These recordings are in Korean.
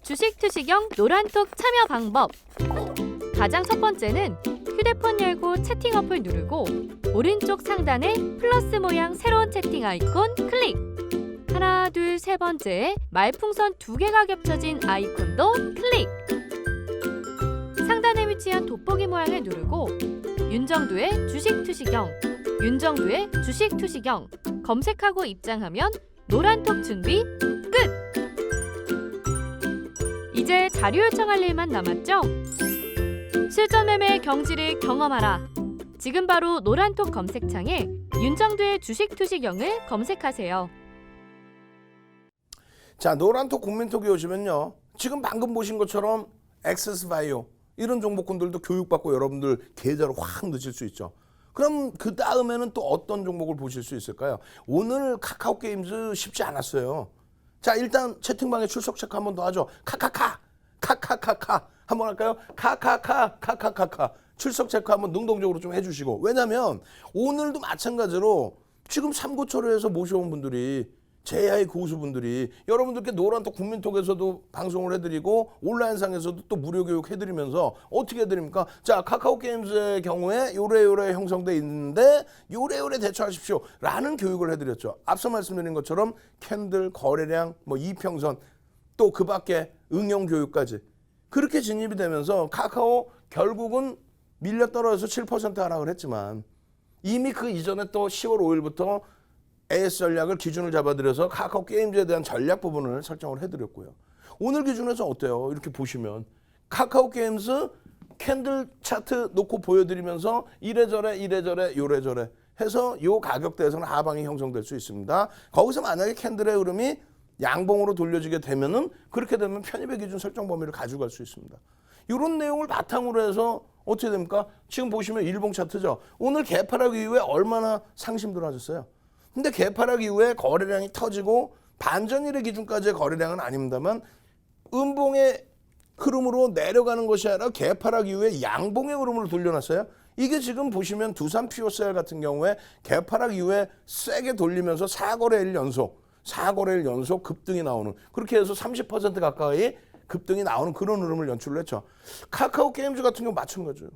주식 투시경 노란톡 참여 방법. 가장 첫 번째는 휴대폰 열고 채팅 어플 누르고 오른쪽 상단에 플러스 모양 새로운 채팅 아이콘 클릭. 하나, 둘, 세 번째에 말풍선 2개가 겹쳐진 아이콘도 클릭. 상단에 위치한 돋보기 모양을 누르고 윤정두의 주식 투시경, 윤정두의 주식 투시경 검색하고 입장하면 노란톡 준비 끝! 이제 자료 요청할 일만 남았죠? 실전 매매 경지를 경험하라. 지금 바로 노란톡 검색창에 윤정두의 주식 투시경을 검색하세요. 자, 노란톡 국민톡에 오시면요. 지금 방금 보신 것처럼 엑세스바이오 이런 종목군들도 교육받고 여러분들 계좌로 확 넣으실 수 있죠. 그럼 그 다음에는 또 어떤 종목을 보실 수 있을까요? 오늘 카카오게임즈 쉽지 않았어요. 자, 일단 채팅방에 출석 체크 한 번 더 하죠. 카카카 한번 할까요? 카카카 출석 체크 한번 능동적으로 좀 해주시고. 왜냐면 오늘도 마찬가지로 지금 삼고초려에서 모셔온 분들이 제야의 고수분들이 여러분들께 노란톡 국민톡에서도 방송을 해드리고 온라인상에서도 또 무료 교육 해드리면서 어떻게 해드립니까? 자, 카카오게임즈의 경우에 요래 형성돼 있는데 요래 대처하십시오 라는 교육을 해드렸죠. 앞서 말씀드린 것처럼 캔들, 거래량, 뭐 이평선 또 그 밖에 응용 교육까지 그렇게 진입이 되면서 카카오 결국은 밀려 떨어져서 7% 하락을 했지만 이미 그 이전에 또 10월 5일부터 AS 전략을 기준을 잡아드려서 카카오 게임즈에 대한 전략 부분을 설정을 해드렸고요. 오늘 기준에서 어때요? 이렇게 보시면 카카오 게임즈 캔들 차트 놓고 보여드리면서 이래저래 요래저래 해서 요 가격대에서는 하방이 형성될 수 있습니다. 거기서 만약에 캔들의 흐름이 양봉으로 돌려지게 되면은 그렇게 되면 편입의 기준 설정 범위를 가져갈 수 있습니다. 이런 내용을 바탕으로 해서 어떻게 됩니까? 지금 보시면 일봉 차트죠. 오늘 개파락 이후에 얼마나 상심 들어졌어요. 근데 개파락 이후에 거래량이 터지고 반전일의 기준까지의 거래량은 아닙니다만 음봉의 흐름으로 내려가는 것이 아니라 개파락 이후에 양봉의 흐름으로 돌려놨어요. 이게 지금 보시면 두산 피오셀 같은 경우에 개파락 이후에 세게 돌리면서 4거래일 연속 급등이 나오는, 그렇게 해서 30% 가까이 급등이 나오는 그런 흐름을 연출을 했죠. 카카오 게임즈 같은 경우 마찬가지예요.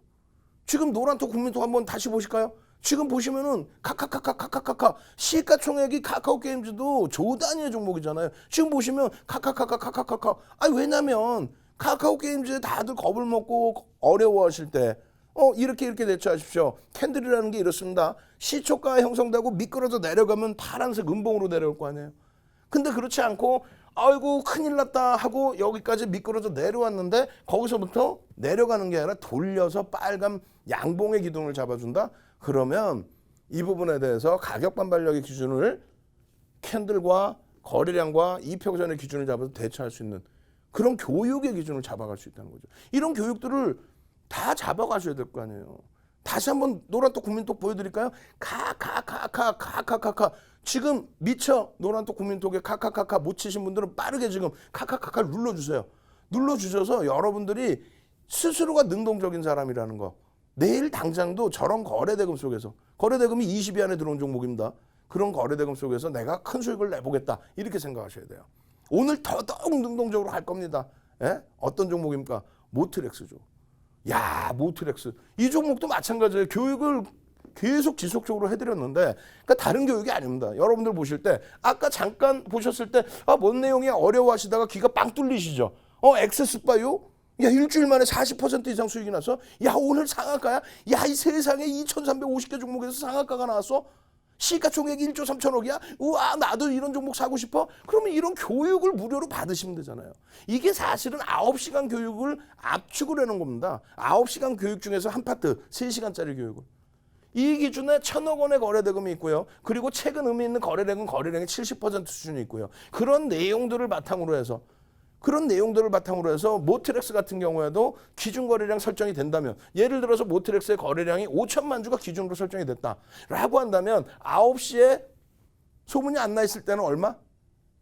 지금 노란톡 국민톡 한번 다시 보실까요? 지금 보시면은 카카카카카카카 시가총액이 카카오 게임즈도 조 단위의 종목이잖아요. 지금 보시면 카카카카카카카. 아니 왜냐면 카카오 게임즈에 다들 겁을 먹고 어려워하실 때 이렇게 대처하십시오. 캔들이라는 게 이렇습니다. 시초가 형성되고 미끄러져 내려가면 파란색 음봉으로 내려올 거 아니에요. 근데 그렇지 않고 아이고 큰일 났다 하고 여기까지 미끄러져 내려왔는데 거기서부터 내려가는 게 아니라 돌려서 빨간 양봉의 기둥을 잡아준다. 그러면 이 부분에 대해서 가격 반발력의 기준을 캔들과 거래량과 이평선의 기준을 잡아서 대처할 수 있는 그런 교육의 기준을 잡아갈 수 있다는 거죠. 이런 교육들을 다 잡아가셔야 될 거 아니에요. 다시 한번 노란톡 국민톡 보여드릴까요? 카카카카 지금 미처 노란톡 국민톡에 카카카카 못 치신 분들은 빠르게 지금 카카카카를 눌러주세요. 눌러주셔서 여러분들이 스스로가 능동적인 사람이라는 거, 내일 당장도 저런 거래대금 속에서, 거래대금이 20위 안에 들어온 종목입니다. 그런 거래대금 속에서 내가 큰 수익을 내보겠다 이렇게 생각하셔야 돼요. 오늘 더더욱 능동적으로 할 겁니다. 예? 어떤 종목입니까? 모트렉스죠. 야, 모트렉스 이 종목도 마찬가지예요. 교육을 계속 지속적으로 해드렸는데 그러니까 다른 교육이 아닙니다. 여러분들 보실 때 아까 잠깐 보셨을 때 뭔 내용이 어려워하시다가 귀가 빵 뚫리시죠. 엑세스바이오 야, 일주일 만에 40% 이상 수익이 나서 야, 오늘 상한가야? 야, 이 세상에 2,350개 종목에서 상한가가 나왔어? 시가총액이 1조 3천억이야? 우와, 나도 이런 종목 사고 싶어? 그러면 이런 교육을 무료로 받으시면 되잖아요. 이게 사실은 9시간 교육을 압축을 해놓은 겁니다. 9시간 교육 중에서 한 파트 3시간짜리 교육을. 이 기준에 1,000억 원의 거래대금이 있고요. 그리고 최근 의미 있는 거래량은 거래량의 70% 수준이 있고요. 그런 내용들을 바탕으로 해서 모트렉스 같은 경우에도 기준 거래량 설정이 된다면, 예를 들어서 모트렉스의 거래량이 5천만 주가 기준으로 설정이 됐다라고 한다면 9시에 소문이 안 나 있을 때는 얼마?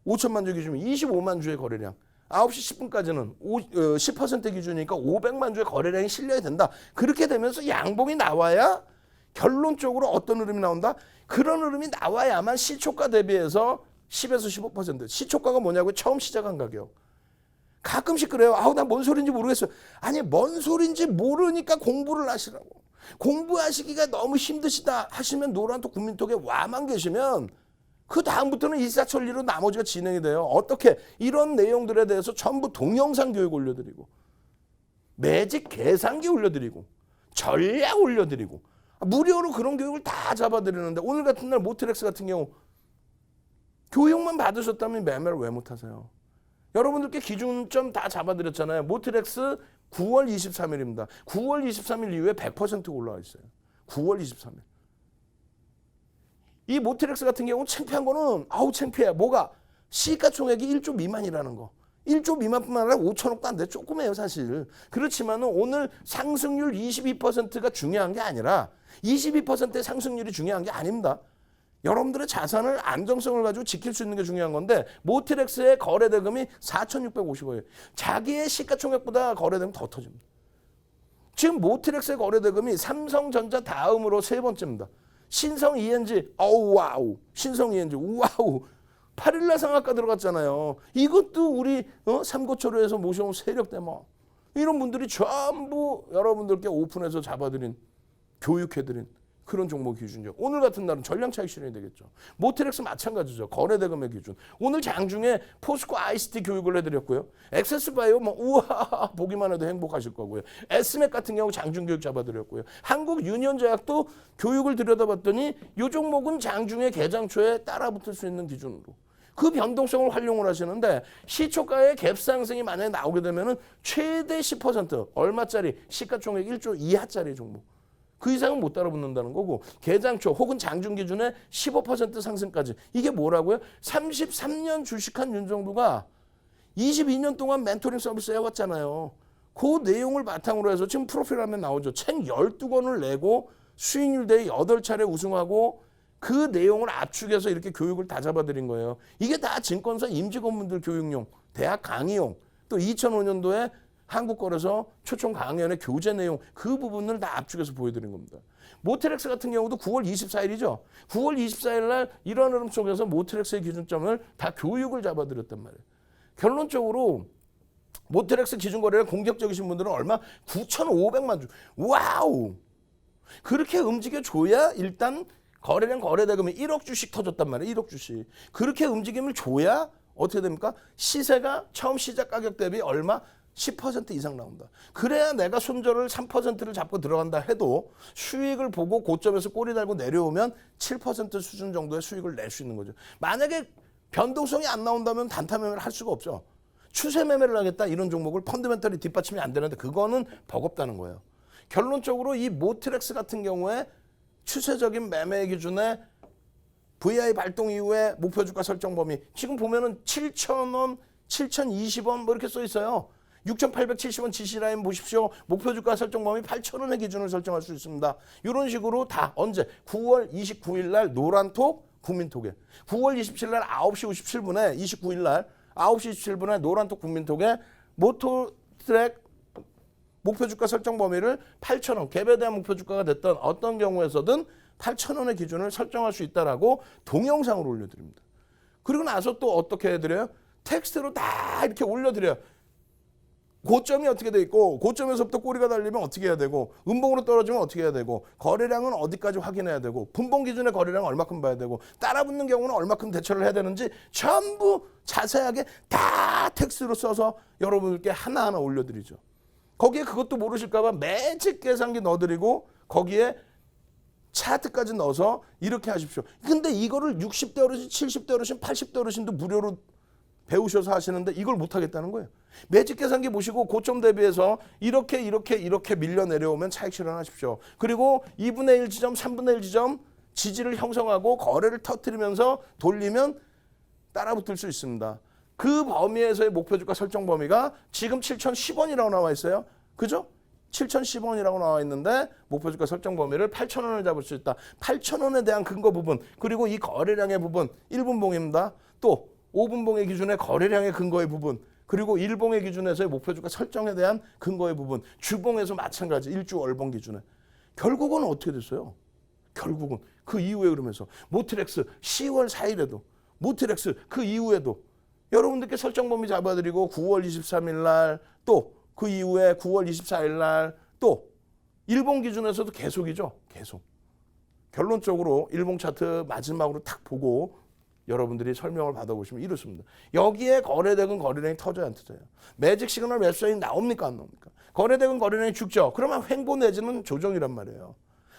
5천만 주 기준이면 25만 주의 거래량. 9시 10분까지는 10% 기준이니까 500만 주의 거래량이 실려야 된다. 그렇게 되면서 양봉이 나와야 결론적으로 어떤 흐름이 나온다? 그런 흐름이 나와야만 시초가 대비해서 10에서 15%. 시초가가 뭐냐고요? 처음 시작한 가격. 가끔씩 그래요. 아우 나 뭔 소리인지 모르겠어요. 아니 뭔 소리인지 모르니까 공부를 하시라고. 공부하시기가 너무 힘드시다 하시면 노란톡 국민톡에 와만 계시면 그 다음부터는 일사천리로 나머지가 진행이 돼요. 어떻게 이런 내용들에 대해서 전부 동영상 교육 올려드리고 매직 계산기 올려드리고 전략 올려드리고 무료로 그런 교육을 다 잡아드리는데 오늘 같은 날 모트렉스 같은 경우 교육만 받으셨다면 매매를 왜 못하세요? 여러분들께 기준점 다 잡아드렸잖아요. 모트렉스 9월 23일입니다. 9월 23일 이후에 100% 올라와 있어요. 9월 23일. 이 모트렉스 같은 경우는 창피한 거는 아우 창피해. 뭐가? 시가총액이 1조 미만이라는 거. 1조 미만뿐만 아니라 5천억도 안 돼. 조그매요 사실. 그렇지만 오늘 상승률 22%가 중요한 게 아니라 22%의 상승률이 중요한 게 아닙니다. 여러분들의 자산을 안정성을 가지고 지킬 수 있는 게 중요한 건데 모트렉스의 거래 대금이 4,650억이에요. 자기의 시가총액보다 거래되면 더 터집니다. 지금 모트렉스의 거래 대금이 삼성전자 다음으로 세 번째입니다. 신성 ENG 어우 와우. 신성 ENG 와우. 8일날 상한가 들어갔잖아요. 이것도 우리 삼고초려에서 모셔온 세력대모. 이런 분들이 전부 여러분들께 오픈해서 잡아드린 교육해드린 그런 종목 기준이죠. 오늘 같은 날은 전량 차익 실현이 되겠죠. 모트렉스 마찬가지죠. 거래 대금의 기준. 오늘 장중에 포스코 ICT 교육을 해드렸고요. 액세스바이오 우와 보기만 해도 행복하실 거고요. S맥 같은 경우 장중 교육 잡아드렸고요. 한국 유니온제약도 교육을 들여다봤더니 이 종목은 장중에 개장 초에 따라붙을 수 있는 기준으로. 그 변동성을 활용을 하시는데 시초가의 갭 상승이 만약에 나오게 되면 최대 10% 얼마짜리 시가총액 1조 이하짜리 종목. 그 이상은 못 따라붙는다는 거고 개장초 혹은 장중 기준에 15% 상승까지. 이게 뭐라고요? 33년 주식한 윤정두가 22년 동안 멘토링 서비스 해왔잖아요. 그 내용을 바탕으로 해서 지금 프로필 화면 나오죠. 책 12권을 내고 수익률 대회 8차례 우승하고 그 내용을 압축해서 이렇게 교육을 다 잡아드린 거예요. 이게 다 증권사 임직원분들 교육용, 대학 강의용, 또 2005년도에 한국거래소 초청 강연의 교재 내용 그 부분을 다 압축해서 보여드린 겁니다. 모트렉스 같은 경우도 9월 24일이죠. 9월 24일 날 이런 흐름 속에서 모트렉스의 기준점을 다 교육을 잡아드렸단 말이에요. 결론적으로 모트렉스 기준거래를 공격적이신 분들은 얼마? 9,500만 주. 와우! 그렇게 움직여줘야 일단 거래량 거래대금이 1억 주씩 터졌단 말이에요. 1억 주씩. 그렇게 움직임을 줘야 어떻게 됩니까? 시세가 처음 시작 가격 대비 얼마? 10% 이상 나온다. 그래야 내가 손절을 3%를 잡고 들어간다 해도 수익을 보고 고점에서 꼬리 달고 내려오면 7% 수준 정도의 수익을 낼 수 있는 거죠. 만약에 변동성이 안 나온다면 단타 매매를 할 수가 없죠. 추세 매매를 하겠다 이런 종목을 펀드멘털이 뒷받침이 안 되는데 그거는 버겁다는 거예요. 결론적으로 이 모트렉스 같은 경우에 추세적인 매매 기준에 VI 발동 이후에 목표 주가 설정 범위 지금 보면은 7,000원, 7,020원 뭐 이렇게 써 있어요. 6,870원 지시라인 보십시오. 목표 주가 설정 범위 8,000원의 기준을 설정할 수 있습니다. 이런 식으로 다 언제 9월 29일 날 노란톡 국민톡에 9월 27일 날 9시 57분에 29일 날 9시 27분에 노란톡 국민톡에 모토트랙 목표 주가 설정 범위를 8,000원, 갭에 대한 목표 주가가 됐던 어떤 경우에서든 8,000원의 기준을 설정할 수 있다라고 동영상으로 올려드립니다. 그리고 나서 또 어떻게 해드려요? 텍스트로 다 이렇게 올려드려요. 고점이 어떻게 돼 있고 고점에서부터 꼬리가 달리면 어떻게 해야 되고 음봉으로 떨어지면 어떻게 해야 되고 거래량은 어디까지 확인해야 되고 분봉 기준의 거래량 얼마큼 봐야 되고 따라붙는 경우는 얼마큼 대처를 해야 되는지 전부 자세하게 다 텍스트로 써서 여러분들께 하나하나 올려드리죠. 거기에 그것도 모르실까 봐 매직 계산기 넣어드리고 거기에 차트까지 넣어서 이렇게 하십시오. 근데 이거를 60대 어르신, 70대 어르신, 80대 어르신도 무료로 배우셔서 하시는데 이걸 못하겠다는 거예요. 매직 계산기 보시고 고점 대비해서 이렇게 밀려 내려오면 차익 실현하십시오. 그리고 2분의 1 지점, 3분의 1 지점 지지를 형성하고 거래를 터뜨리면서 돌리면 따라붙을 수 있습니다. 그 범위에서의 목표 주가 설정 범위가 지금 7,010원이라고 나와 있어요. 그죠? 7,010원이라고 나와 있는데 목표 주가 설정 범위를 8,000원을 잡을 수 있다. 8,000원에 대한 근거 부분 그리고 이 거래량의 부분 1분봉입니다. 또 5분봉의 기준의 거래량의 근거의 부분 그리고 1봉의 기준에서의 목표 주가 설정에 대한 근거의 부분 주봉에서 마찬가지 1주 월봉 기준에 결국은 어떻게 됐어요? 결국은 그 이후에 그러면서 모트렉스 10월 4일에도 모트렉스 그 이후에도 여러분들께 설정 범위 잡아드리고 9월 23일 날 또 그 이후에 9월 24일 날 또 일본 기준에서도 계속이죠. 계속. 결론적으로 일본 차트 마지막으로 탁 보고 여러분들이 설명을 받아보시면 이렇습니다. 여기에 거래대금 거래량이 터져야 안 터져요? 매직 시그널 매수 사인이 나옵니까 안 나옵니까? 거래대금 거래량이 죽죠. 그러면 횡보 내지는 조정이란 말이에요.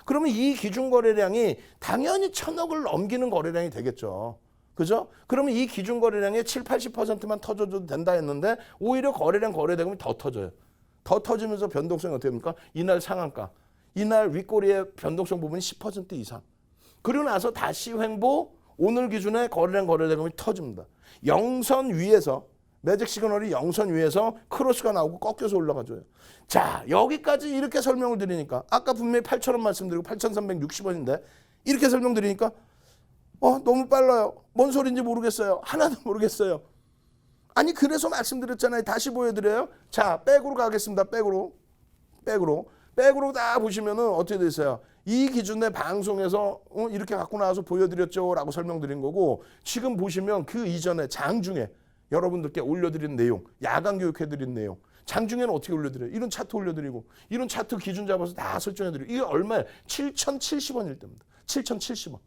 그러면 이 기준 거래량이 당연히 1,000억을 넘기는 거래량이 되겠죠. 그죠? 그러면 이 기준 거래량의 7, 80%만 터져도 된다 했는데 오히려 거래량 거래대금이 더 터져요. 더 터지면서 변동성이 어떻게 됩니까? 이날 상한가, 이날 윗꼬리의 변동성 부분이 10% 이상. 그리고 나서 다시 횡보, 오늘 기준에 거래량 거래대금이 터집니다. 영선 위에서 매직 시그널이 영선 위에서 크로스가 나오고 꺾여서 올라가줘요. 자, 여기까지 이렇게 설명을 드리니까 아까 분명히 8,000원 말씀드리고 8,360원인데 이렇게 설명드리니까 너무 빨라요. 뭔 소리인지 모르겠어요. 하나도 모르겠어요. 아니 그래서 말씀드렸잖아요. 다시 보여드려요. 자, 백으로 가겠습니다. 백으로 다 보시면은 어떻게 되세요? 이 기준에 방송에서 이렇게 갖고 나와서 보여드렸죠 라고 설명드린 거고, 지금 보시면 그 이전에 장중에 여러분들께 올려드린 내용, 야간 교육해드린 내용, 장중에는 어떻게 올려드려요? 이런 차트 올려드리고 이런 차트 기준 잡아서 다 설정해드리고, 이게 얼마예요? 7,070원일 때입니다. 7,070원.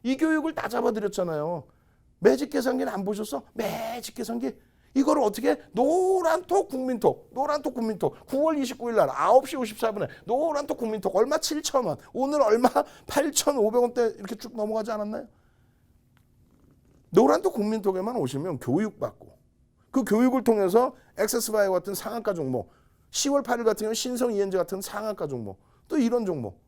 이 교육을 다 잡아드렸잖아요. 매직 계산기는 안 보셨어? 매직 계산기. 이거를 어떻게? 노란톡 국민톡 9월 29일 날 9시 54분에 노란톡 국민톡 얼마? 7,000원. 오늘 얼마? 8,500원대 이렇게 쭉 넘어가지 않았나요? 노란톡 국민톡에만 오시면 교육받고, 그 교육을 통해서 액세스바이오 같은 상한가 종목, 10월 8일 같은 경우는 신성 ENG 같은 상한가 종목, 또 이런 종목.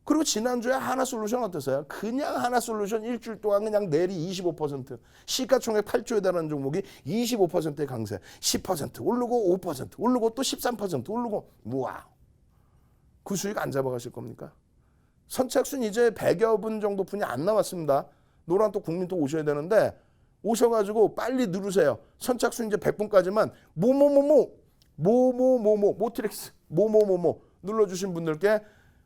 그리고 지난주에 하나솔루션 어땠어요? 그냥 하나솔루션 일주일 동안 그냥 내리 25%, 시가총액 8조에 달하는 종목이 25%의 강세, 10% 오르고 5% 오르고 또 13% 오르고, 우와. 그 수익 안 잡아가실 겁니까? 선착순 이제 100여 분 정도 분이 안 남았습니다. 노란톡 국민톡 오셔야 되는데 오셔가지고 빨리 누르세요. 선착순 이제 100분까지만 모트릭스 눌러주신 분들께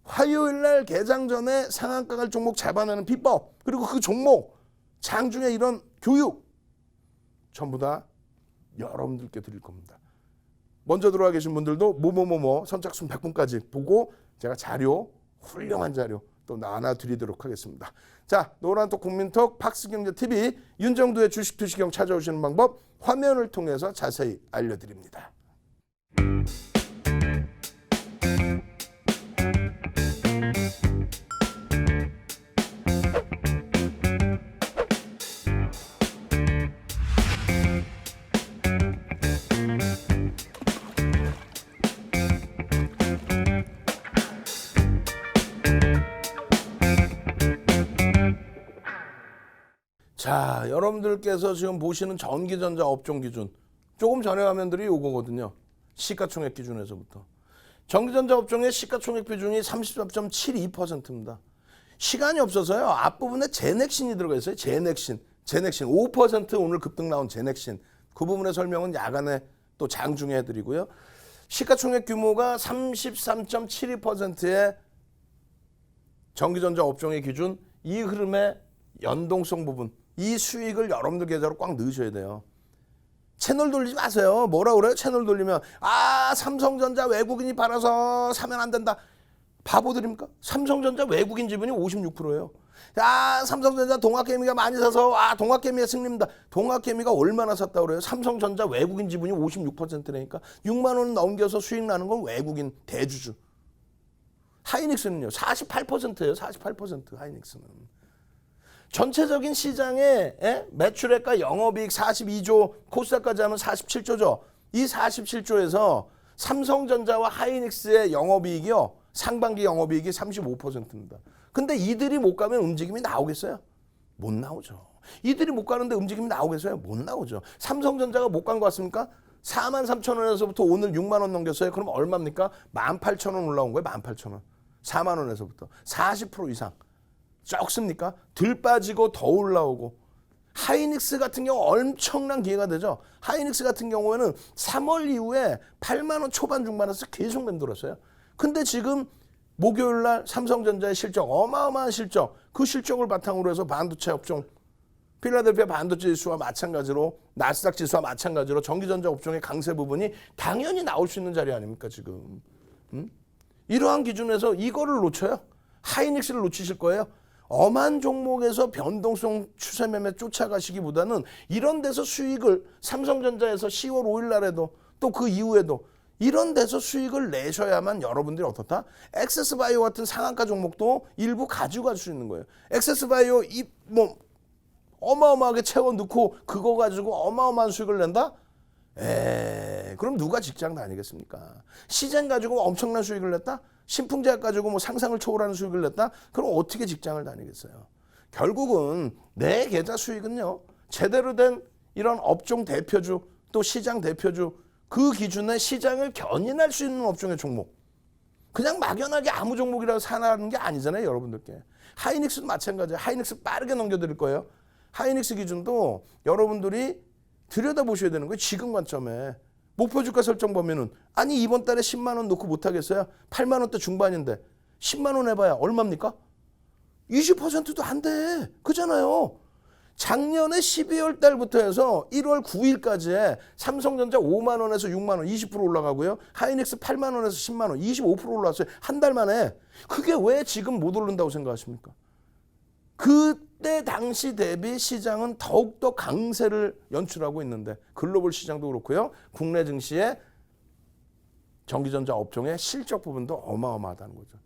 화요일 날 개장 전에 상한가 갈 종목 잡아내는 비법, 그리고 그 종목 장중에 이런 교육 전부 다 여러분들께 드릴 겁니다. 먼저 들어와 계신 분들도 선착순 100분까지 보고 제가 자료, 훌륭한 자료 또 나눠드리도록 하겠습니다. 자, 노란톡 국민톡 팍스경제TV 윤정두의 주식투시경 찾아오시는 방법 화면을 통해서 자세히 알려드립니다. 자, 여러분들께서 지금 보시는 전기전자 업종 기준, 조금 전에 화면들이 요거거든요. 시가총액 기준에서부터. 전기전자 업종의 시가총액 비중이 33.72%입니다. 시간이 없어서요. 앞부분에 제넥신이 들어가 있어요. 제넥신 5% 오늘 급등 나온 제넥신. 그 부분의 설명은 야간에 또 장중에 해드리고요. 시가총액 규모가 33.72%의 전기전자 업종의 기준, 이 흐름의 연동성 부분, 이 수익을 여러분들 계좌로 꽉 넣으셔야 돼요. 채널 돌리지 마세요. 뭐라 그래요? 채널 돌리면 삼성전자 외국인이 팔아서 사면 안 된다. 바보들입니까? 삼성전자 외국인 지분이 56%예요. 삼성전자 동학개미가 많이 사서 동학개미가 승리입니다. 동학개미가 얼마나 샀다고 그래요? 삼성전자 외국인 지분이 56%라니까. 6만 원 넘겨서 수익 나는 건 외국인 대주주. 하이닉스는요. 48%예요. 48% 하이닉스는. 전체적인 시장의 매출액과 영업이익 42조, 코스닥까지 하면 47조죠. 이 47조에서 삼성전자와 하이닉스의 영업이익이요, 상반기 영업이익이 35%입니다. 근데 이들이 못 가면 움직임이 나오겠어요? 못 나오죠. 이들이 못 가는데 움직임이 나오겠어요? 못 나오죠. 삼성전자가 못 간 것 같습니까? 43,000원에서부터 오늘 6만 원 넘겼어요. 그럼 얼마입니까? 18,000원 올라온 거예요. 18,000원. 4만 원에서부터 40% 이상. 적습니까? 들 빠지고 더 올라오고. 하이닉스 같은 경우 엄청난 기회가 되죠. 하이닉스 같은 경우에는 3월 이후에 8만 원 초반 중반에서 계속 맴돌았어요. 근데 지금 목요일 날 삼성전자의 실적, 어마어마한 실적, 그 실적을 바탕으로 해서 반도체 업종 필라델피아 반도체 지수와 마찬가지로 나스닥 지수와 마찬가지로 전기전자 업종의 강세 부분이 당연히 나올 수 있는 자리 아닙니까 지금. 이러한 기준에서 이거를 놓쳐요. 하이닉스를 놓치실 거예요. 엄한 종목에서 변동성 추세 매매 쫓아가시기보다는 이런 데서 수익을 삼성전자에서 10월 5일 날에도 또 그 이후에도 이런 데서 수익을 내셔야만 여러분들이 어떻다? 엑세스바이오 같은 상한가 종목도 일부 가져갈 수 있는 거예요. 엑세스바이오 어마어마하게 채워 넣고 그거 가지고 어마어마한 수익을 낸다? 그럼 누가 직장 다니겠습니까? 시장 가지고 엄청난 수익을 냈다? 신풍제약 가지고 상상을 초월하는 수익을 냈다? 그럼 어떻게 직장을 다니겠어요? 결국은 내 계좌 수익은요, 제대로 된 이런 업종 대표주 또 시장 대표주 그 기준에 시장을 견인할 수 있는 업종의 종목. 그냥 막연하게 아무 종목이라고 사는 게 아니잖아요, 여러분들께. 하이닉스도 마찬가지예요. 하이닉스 빠르게 넘겨드릴 거예요. 하이닉스 기준도 여러분들이 들여다보셔야 되는 거예요. 지금 관점에. 목표 주가 설정 보면은 아니 이번 달에 10만 원 놓고 못 하겠어요? 8만 원대 중반인데 10만 원 해봐야 얼마입니까? 20%도 안 돼. 그잖아요. 작년에 12월 달부터 해서 1월 9일까지에 삼성전자 5만 원에서 6만 원 20% 올라가고요. 하이닉스 8만 원에서 10만 원 25% 올라왔어요. 한 달 만에. 그게 왜 지금 못 오른다고 생각하십니까? 그때 당시 대비 시장은 더욱더 강세를 연출하고 있는데 글로벌 시장도 그렇고요. 국내 증시의 전기전자 업종의 실적 부분도 어마어마하다는 거죠.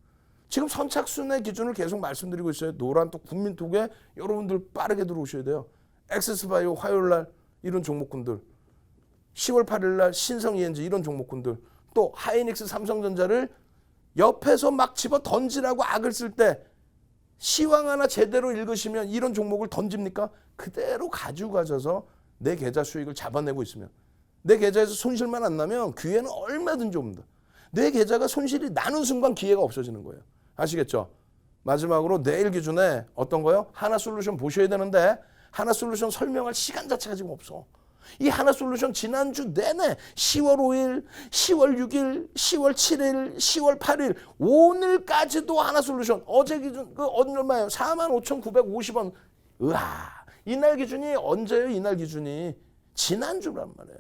지금 선착순의 기준을 계속 말씀드리고 있어요. 노란톡, 국민톡에 여러분들 빠르게 들어오셔야 돼요. 엑세스바이오 화요일날 이런 종목군들, 10월 8일날 신성 ENG 이런 종목군들, 또 하이닉스 삼성전자를 옆에서 막 집어 던지라고 악을 쓸 때 시황 하나 제대로 읽으시면 이런 종목을 던집니까? 그대로 가지고 가셔서 내 계좌 수익을 잡아내고 있으면 내 계좌에서 손실만 안 나면 기회는 얼마든지 옵니다. 내 계좌가 손실이 나는 순간 기회가 없어지는 거예요. 아시겠죠? 마지막으로 내일 기준에 어떤 거요? 하나솔루션 보셔야 되는데 하나솔루션 설명할 시간 자체가 지금 없어. 이 하나솔루션 지난주 내내 10월 5일, 10월 6일, 10월 7일, 10월 8일 오늘까지도 하나솔루션 어제 기준 얼마예요? 45,950원. 으아, 이날 기준이 언제예요? 이날 기준이 지난주란 말이에요.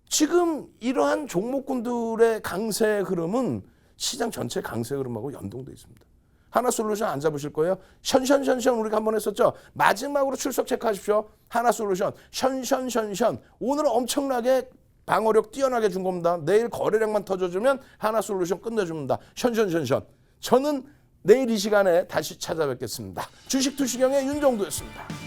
지금 이러한 종목군들의 강세 흐름은 시장 전체 강세 흐름하고 연동돼 있습니다. 하나솔루션 안 잡으실 거예요? 션션션션 우리가 한번 했었죠. 마지막으로 출석 체크하십시오. 하나솔루션 션션션션 오늘은 엄청나게 방어력 뛰어나게 준 겁니다. 내일 거래량만 터져주면 하나솔루션 끝내줍니다. 션션션션. 저는 내일 이 시간에 다시 찾아뵙겠습니다. 주식 투시경의 윤정도였습니다.